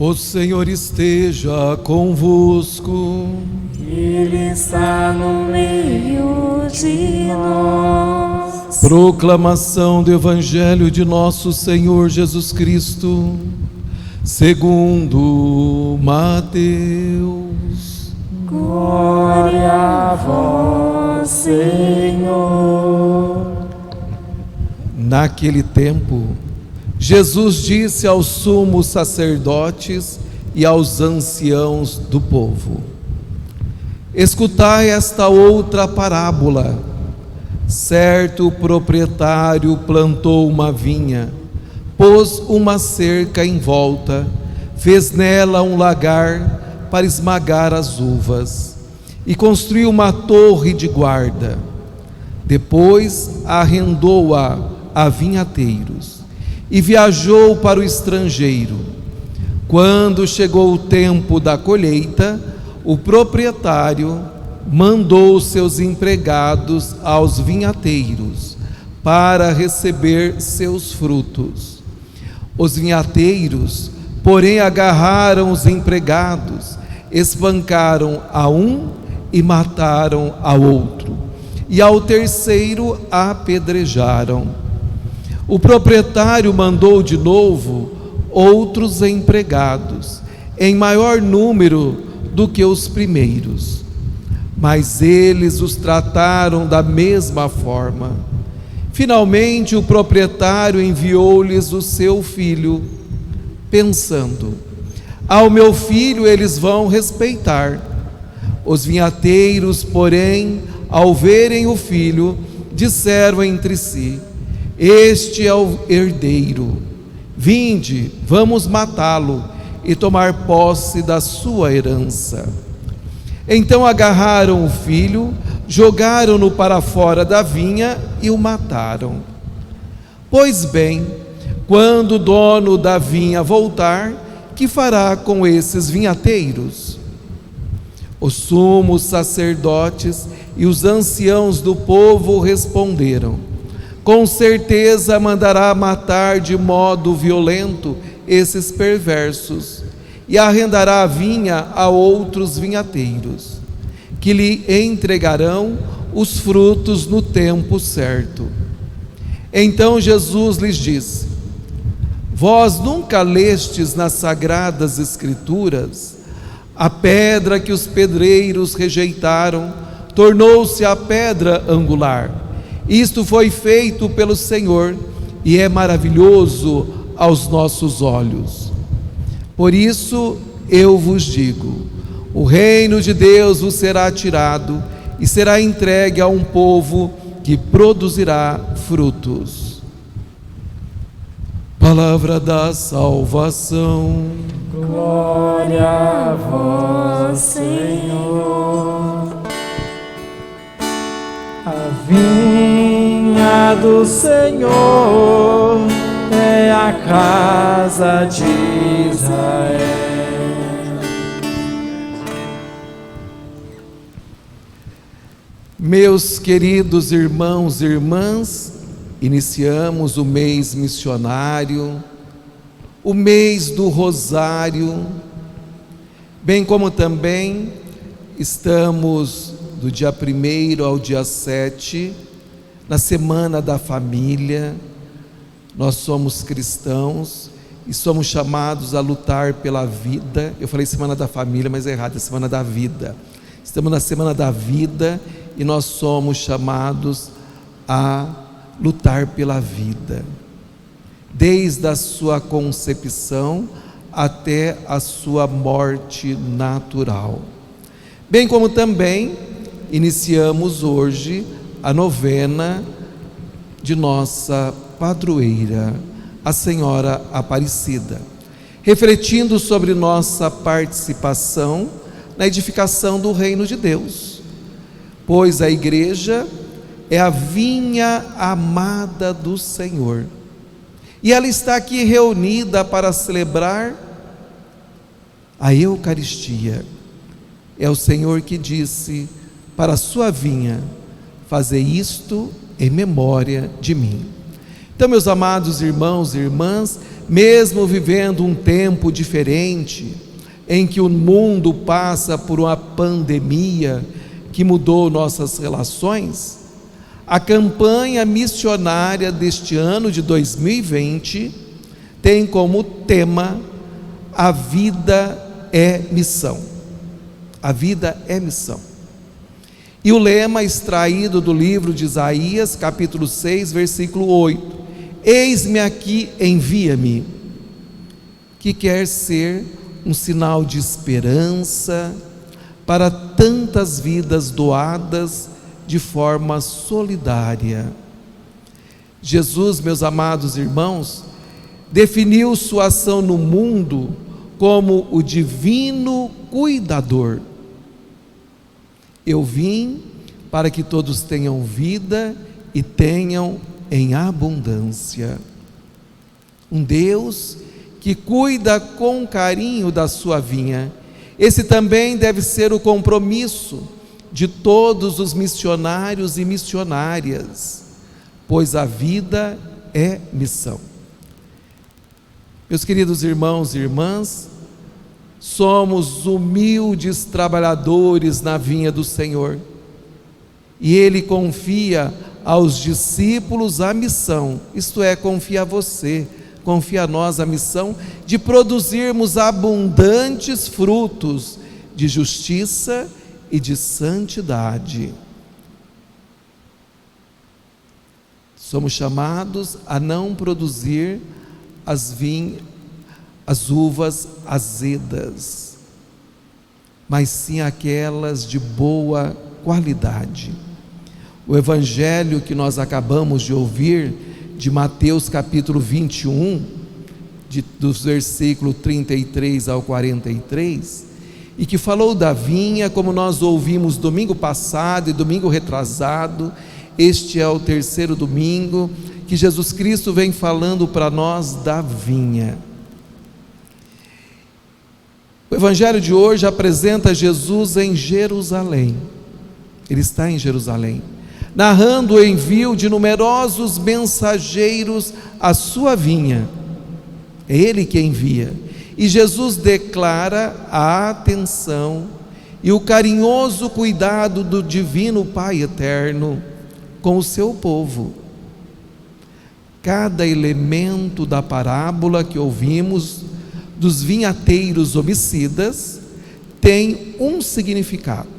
O Senhor esteja convosco. Ele está no meio de nós. Proclamação do Evangelho de nosso Senhor Jesus Cristo, segundo Mateus. Glória a vós, Senhor. Naquele tempo, Jesus disse aos sumos sacerdotes e aos anciãos do povo: escutai esta outra parábola. Certo proprietário plantou uma vinha, pôs uma cerca em volta, fez nela um lagar para esmagar as uvas e construiu uma torre de guarda. Depois arrendou-a a vinhateiros e viajou para o estrangeiro. Quando chegou o tempo da colheita, o proprietário mandou seus empregados aos vinhateiros para receber seus frutos. Os vinhateiros, porém, agarraram os empregados, espancaram a um e mataram ao outro, e ao terceiro apedrejaram. O proprietário mandou de novo outros empregados, em maior número do que os primeiros, mas eles os trataram da mesma forma. Finalmente o proprietário enviou-lhes o seu filho, pensando: ao meu filho eles vão respeitar. Os vinhateiros, porém, ao verem o filho, disseram entre si: este é o herdeiro, vinde, vamos matá-lo e tomar posse da sua herança. Então agarraram o filho, jogaram-no para fora da vinha e o mataram. Pois bem, quando o dono da vinha voltar, que fará com esses vinhateiros? Os sumos sacerdotes e os anciãos do povo responderam: com certeza mandará matar de modo violento esses perversos e arrendará a vinha a outros vinhateiros, que lhe entregarão os frutos no tempo certo. Então Jesus lhes disse: vós nunca lestes nas sagradas escrituras: a pedra que os pedreiros rejeitaram tornou-se a pedra angular. Isto foi feito pelo Senhor e é maravilhoso aos nossos olhos. Por isso eu vos digo: o reino de Deus vos será tirado e será entregue a um povo que produzirá frutos. Palavra da salvação. Glória a vós, Senhor. A vinha do Senhor é a casa de Israel. Meus queridos irmãos e irmãs, iniciamos o mês missionário, o mês do Rosário, bem como também estamos do dia 1º ao dia 7, na Semana da Família. Nós somos cristãos e somos chamados a lutar pela vida. Eu falei Semana da Família, mas é errado, é Semana da Vida. Estamos na Semana da Vida e nós somos chamados a lutar pela vida, desde a sua concepção até a sua morte natural. Bem como também iniciamos hoje a novena de nossa padroeira, a Senhora Aparecida, refletindo sobre nossa participação na edificação do reino de Deus, pois a igreja é a vinha amada do Senhor, e ela está aqui reunida para celebrar a Eucaristia. É o Senhor que disse para a sua vinha: fazei isto em memória de mim. Então, meus amados irmãos e irmãs, mesmo vivendo um tempo diferente, em que o mundo passa por uma pandemia que mudou nossas relações, a campanha missionária deste ano de 2020 tem como tema: a vida é missão. A vida é missão. E o lema extraído do livro de Isaías, capítulo 6, versículo 8: eis-me aqui, envia-me, que quer ser um sinal de esperança para tantas vidas doadas de forma solidária. Jesus, meus amados irmãos, definiu sua ação no mundo como o divino cuidador. Eu vim para que todos tenham vida e tenham em abundância. Um Deus que cuida com carinho da sua vinha. Esse também deve ser o compromisso de todos os missionários e missionárias, pois a vida é missão. Meus queridos irmãos e irmãs, somos humildes trabalhadores na vinha do Senhor, e Ele confia aos discípulos a missão, isto é, confia a você, confia a nós a missão de produzirmos abundantes frutos de justiça e de santidade. Somos chamados a não produzir as uvas azedas, mas sim aquelas de boa qualidade. O evangelho que nós acabamos de ouvir, de Mateus capítulo 21, dos versículos 33 ao 43, e que falou da vinha, como nós ouvimos domingo passado e domingo retrasado. Este é o terceiro domingo que Jesus Cristo vem falando para nós da vinha. O evangelho de hoje apresenta Jesus em Jerusalém. Ele está em Jerusalém, narrando o envio de numerosos mensageiros à sua vinha. É Ele que envia, e Jesus declara a atenção e o carinhoso cuidado do divino Pai eterno com o seu povo. Cada elemento da parábola que ouvimos dos vinhateiros homicidas tem um significado.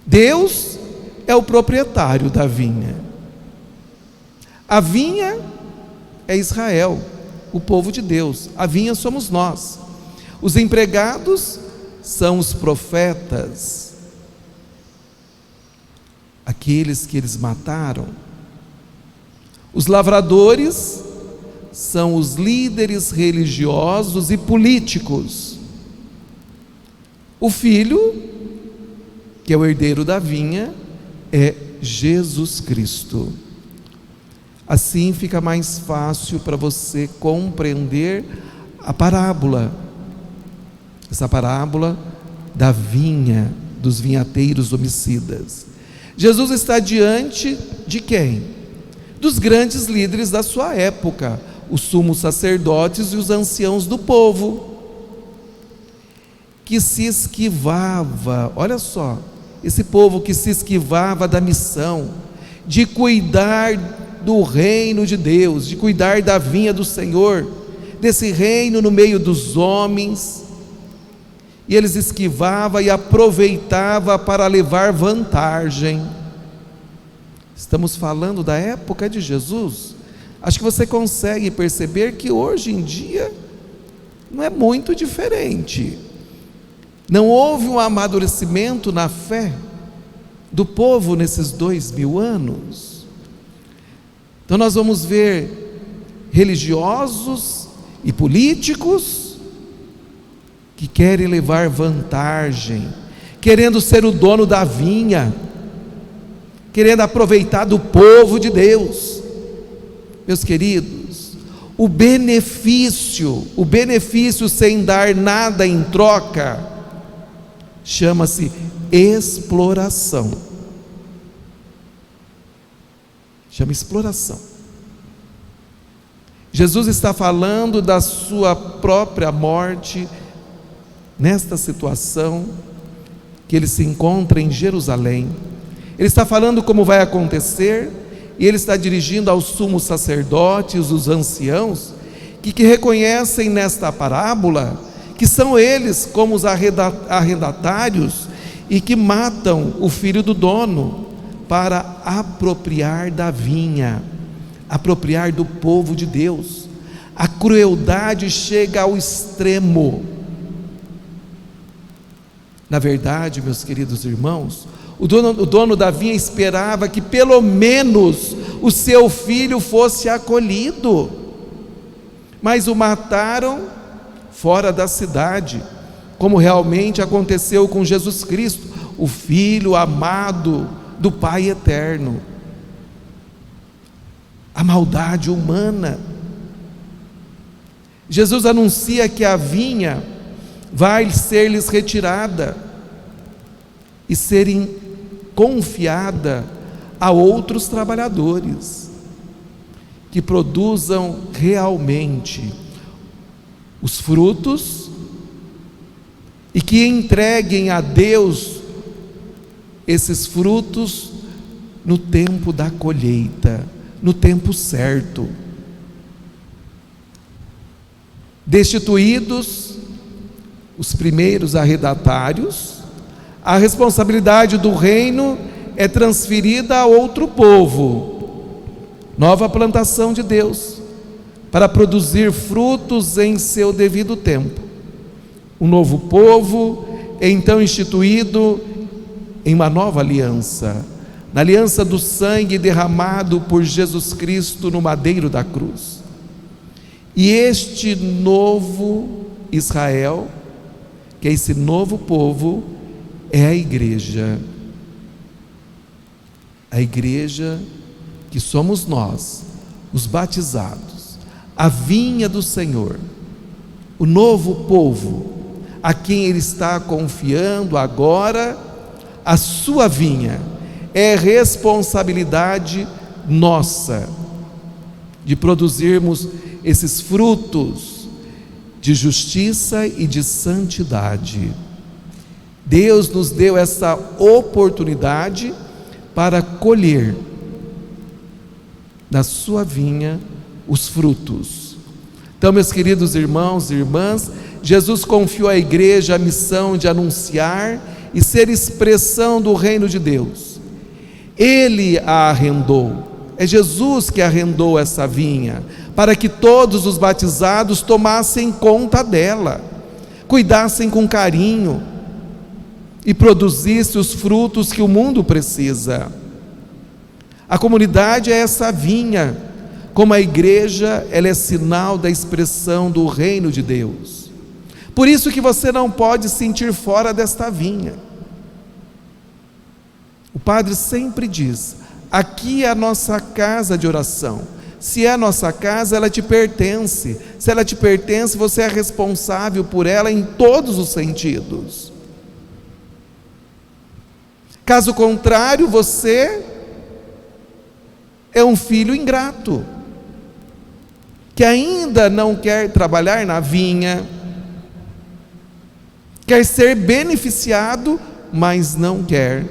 Deus é o proprietário da vinha. A vinha é Israel, o povo de Deus. A vinha somos nós. Os empregados são os profetas, aqueles que eles mataram. Os lavradores são os líderes religiosos e políticos. O filho, que é o herdeiro da vinha, é Jesus Cristo. Assim fica mais fácil para você compreender a parábola, essa parábola da vinha, dos vinhateiros homicidas. Jesus está diante de quem? Dos grandes líderes da sua época, os sumos sacerdotes e os anciãos do povo, que se esquivava, olha só, esse povo que se esquivava da missão, de cuidar do reino de Deus, de cuidar da vinha do Senhor, desse reino no meio dos homens, e eles esquivavam e aproveitavam para levar vantagem. Estamos falando da época de Jesus. Acho que você consegue perceber que hoje em dia não é muito diferente. Não houve um amadurecimento na fé do povo nesses 2000 anos. Então nós vamos ver religiosos e políticos que querem levar vantagem, querendo ser o dono da vinha, querendo aproveitar do povo de Deus. Meus queridos, o benefício sem dar nada em troca, chama-se exploração. Chama exploração. Jesus está falando da sua própria morte nesta situação que ele se encontra em Jerusalém. Ele está falando como vai acontecer, e ele está dirigindo aos sumos sacerdotes, os anciãos, que reconhecem nesta parábola que são eles como os arrendatários e que matam o filho do dono para apropriar da vinha, apropriar do povo de Deus. A crueldade chega ao extremo. Na verdade, meus queridos irmãos, o dono da vinha esperava que pelo menos o seu filho fosse acolhido, mas o mataram fora da cidade, como realmente aconteceu com Jesus Cristo, o Filho amado do Pai eterno. A maldade humana. Jesus anuncia que a vinha vai ser-lhes retirada e serem confiada a outros trabalhadores que produzam realmente os frutos e que entreguem a Deus esses frutos no tempo da colheita, no tempo certo. Destituídos os primeiros arrendatários, a responsabilidade do reino é transferida a outro povo, nova plantação de Deus, para produzir frutos em seu devido tempo. Um novo povo é então instituído em uma nova aliança, na aliança do sangue derramado por Jesus Cristo no madeiro da cruz. E este novo Israel, que é esse novo povo, é a igreja que somos nós, os batizados, a vinha do Senhor, o novo povo, a quem Ele está confiando agora a sua vinha. É responsabilidade nossa de produzirmos esses frutos de justiça e de santidade. Deus nos deu essa oportunidade para colher na sua vinha os frutos. Então, meus queridos irmãos e irmãs, Jesus confiou à igreja a missão de anunciar e ser expressão do reino de Deus. Ele a arrendou, é Jesus que arrendou essa vinha, para que todos os batizados tomassem conta dela, cuidassem com carinho e produzissem os frutos que o mundo precisa. A comunidade é essa vinha, como a igreja, ela é sinal da expressão do reino de Deus. Por isso que você não pode se sentir fora desta vinha. O padre sempre diz: aqui é a nossa casa de oração. Se é a nossa casa, ela te pertence. Se ela te pertence, você é responsável por ela em todos os sentidos. Caso contrário, você é um filho ingrato, que ainda não quer trabalhar na vinha, quer ser beneficiado, mas não quer.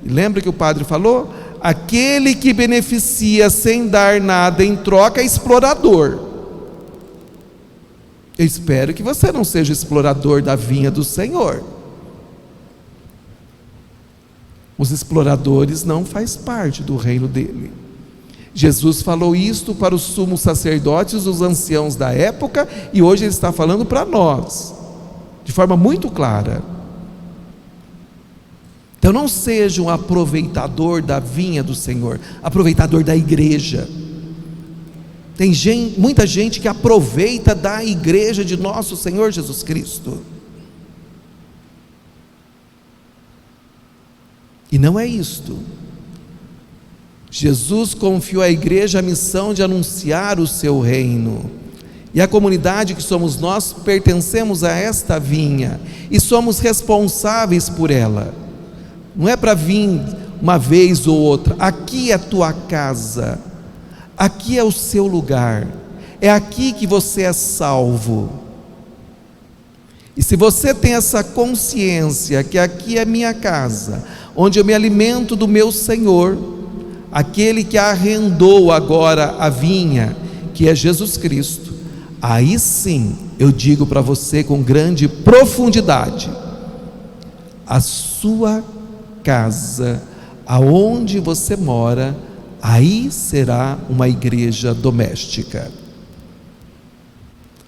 Lembra que o padre falou? Aquele que beneficia sem dar nada em troca é explorador. Eu espero que você não seja explorador da vinha do Senhor. Os exploradores não fazem parte do reino dele. Jesus falou isto para os sumos sacerdotes, os anciãos da época, e hoje ele está falando para nós, de forma muito clara. Então não seja um aproveitador da vinha do Senhor, aproveitador da igreja. Tem muita gente que aproveita da igreja de nosso Senhor Jesus Cristo. E não é isto. Jesus confiou à igreja a missão de anunciar o seu reino. E a comunidade que somos nós, pertencemos a esta vinha e somos responsáveis por ela. Não é para vir uma vez ou outra. Aqui é a tua casa, aqui é o seu lugar, É aqui que você é salvo. E se você tem essa consciência que aqui é minha casa, onde eu me alimento do meu Senhor, aquele que arrendou agora a vinha, que é Jesus Cristo, aí sim eu digo para você com grande profundidade: a sua casa, aonde você mora, aí será uma igreja doméstica,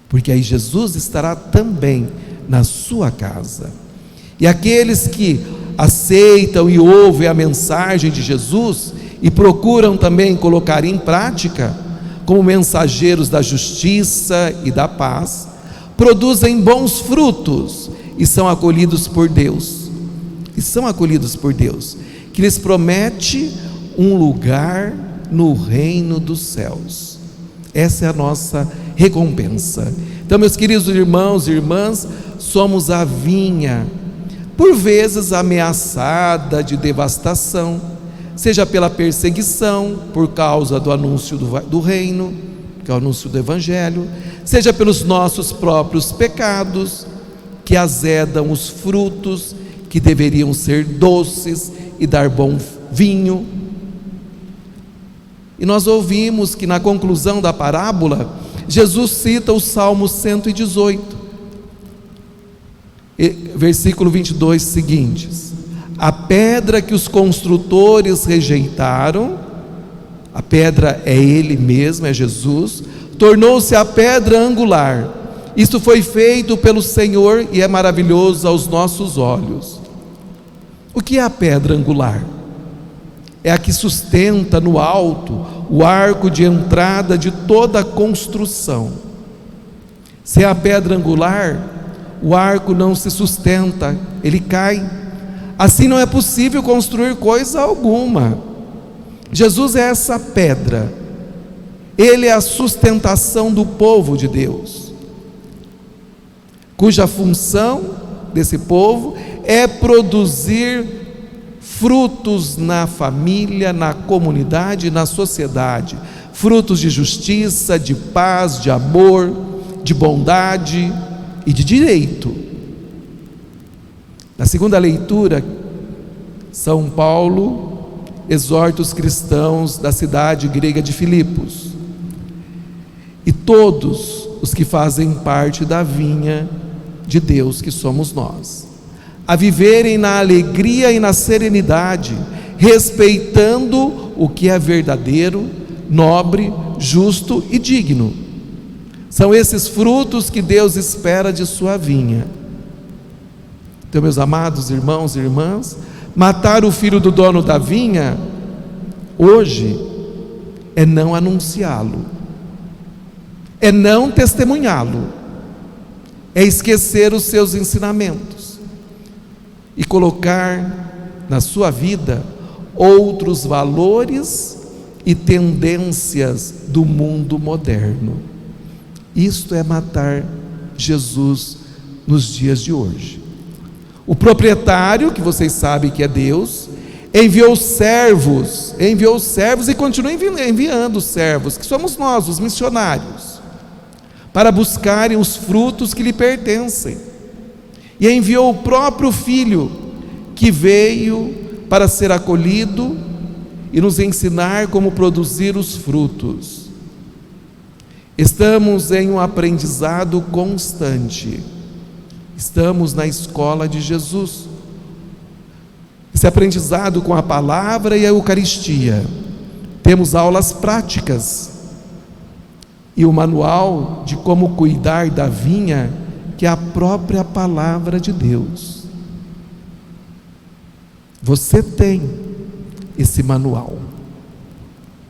porque aí Jesus estará também na sua casa. E aqueles que aceitam e ouvem a mensagem de Jesus e procuram também colocar em prática, como mensageiros da justiça e da paz, produzem bons frutos e são acolhidos por Deus. Que lhes promete um lugar no reino dos céus. Essa é a nossa recompensa. Então, meus queridos irmãos e irmãs, somos a vinha, por vezes ameaçada de devastação, seja pela perseguição, por causa do anúncio do reino, que é o anúncio do Evangelho, seja pelos nossos próprios pecados, que azedam os frutos que deveriam ser doces e dar bom vinho. E nós ouvimos que na conclusão da parábola, Jesus cita o Salmo 118, versículo 22 seguintes: a pedra que os construtores rejeitaram, a pedra é Ele mesmo, é Jesus, tornou-se a pedra angular. Isto foi feito pelo Senhor e é maravilhoso aos nossos olhos. O que é a pedra angular? É a que sustenta no alto o arco de entrada de toda a construção. Sem a pedra angular, o arco não se sustenta, ele cai. Assim não é possível construir coisa alguma. Jesus é essa pedra, Ele é a sustentação do povo de Deus, cuja função desse povo é produzir frutos na família, na comunidade, na sociedade, frutos de justiça, de paz, de amor, de bondade e de direito. Na segunda leitura, São Paulo exorta os cristãos da cidade grega de Filipos e todos os que fazem parte da vinha de Deus, que somos nós, a viverem na alegria e na serenidade, respeitando o que é verdadeiro, nobre, justo e digno. São esses frutos que Deus espera de sua vinha. Então, meus amados irmãos e irmãs, matar o filho do dono da vinha hoje é não anunciá-lo, é não testemunhá-lo, é esquecer os seus ensinamentos e colocar na sua vida outros valores e tendências do mundo moderno. Isto é matar Jesus nos dias de hoje. O proprietário, que vocês sabem que é Deus, enviou servos e continua enviando servos, que somos nós, os missionários, para buscarem os frutos que lhe pertencem. E enviou o próprio Filho, que veio para ser acolhido e nos ensinar como produzir os frutos. Estamos em um aprendizado constante. Estamos na escola de Jesus. Esse aprendizado com a palavra e a Eucaristia. Temos aulas práticas e o manual de como cuidar da vinha, que é a própria palavra de Deus. Você tem esse manual,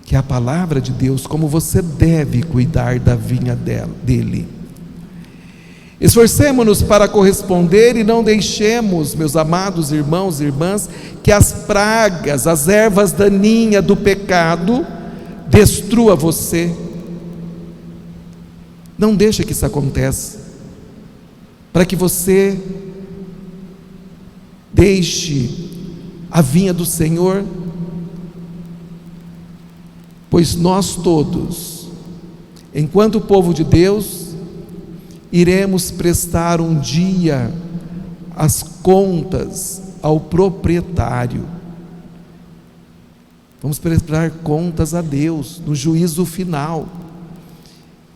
que é a palavra de Deus, como você deve cuidar da vinha dele. Esforcemo-nos para corresponder e não deixemos, meus amados irmãos e irmãs, que as pragas, as ervas daninhas do pecado destrua você. Não deixe que isso aconteça, para que você deixe a vinha do Senhor, pois nós todos enquanto povo de Deus, iremos prestar um dia as contas ao proprietário. Vamos prestar contas a Deus no juízo final,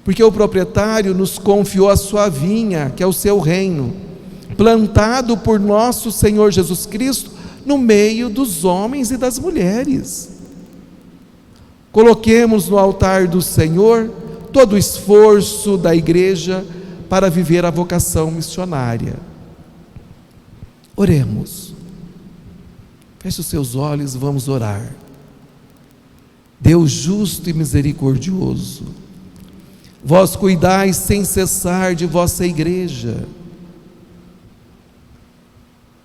porque o proprietário nos confiou a sua vinha, que é o seu reino, plantado por nosso Senhor Jesus Cristo no meio dos homens e das mulheres. Coloquemos no altar do Senhor todo o esforço da igreja para viver a vocação missionária. Oremos. Feche os seus olhos e vamos orar. Deus justo e misericordioso, vós cuidais sem cessar de vossa igreja.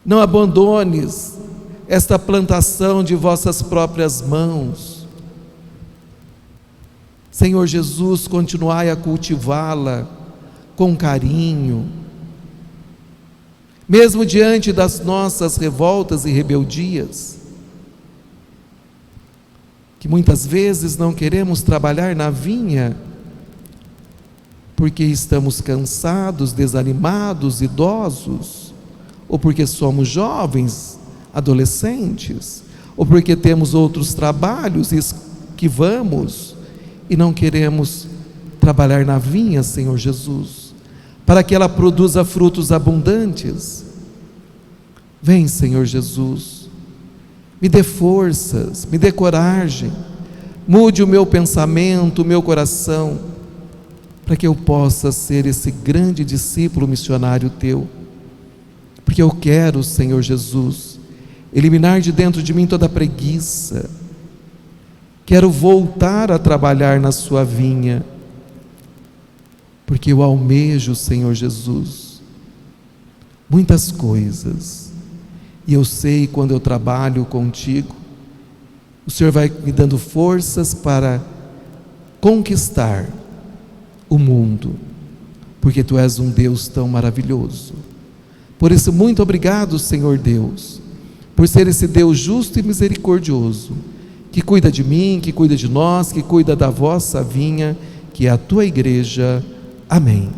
Não abandones esta plantação de vossas próprias mãos. Senhor Jesus, continuai a cultivá-la com carinho, mesmo diante das nossas revoltas e rebeldias, que muitas vezes não queremos trabalhar na vinha, porque estamos cansados, desanimados, idosos, ou porque somos jovens, adolescentes, ou porque temos outros trabalhos e esquivamos e não queremos trabalhar na vinha, Senhor Jesus, para que ela produza frutos abundantes. Vem, Senhor Jesus, me dê forças, me dê coragem, mude o meu pensamento, o meu coração, para que eu possa ser esse grande discípulo missionário teu, porque eu quero, Senhor Jesus, eliminar de dentro de mim toda a preguiça, quero voltar a trabalhar na sua vinha, porque eu almejo, Senhor Jesus, muitas coisas, e eu sei quando eu trabalho contigo, o Senhor vai me dando forças para conquistar o mundo, porque Tu és um Deus tão maravilhoso. Por isso, muito obrigado, Senhor Deus, por ser esse Deus justo e misericordioso, que cuida de mim, que cuida de nós, que cuida da vossa vinha, que é a Tua igreja. Amém.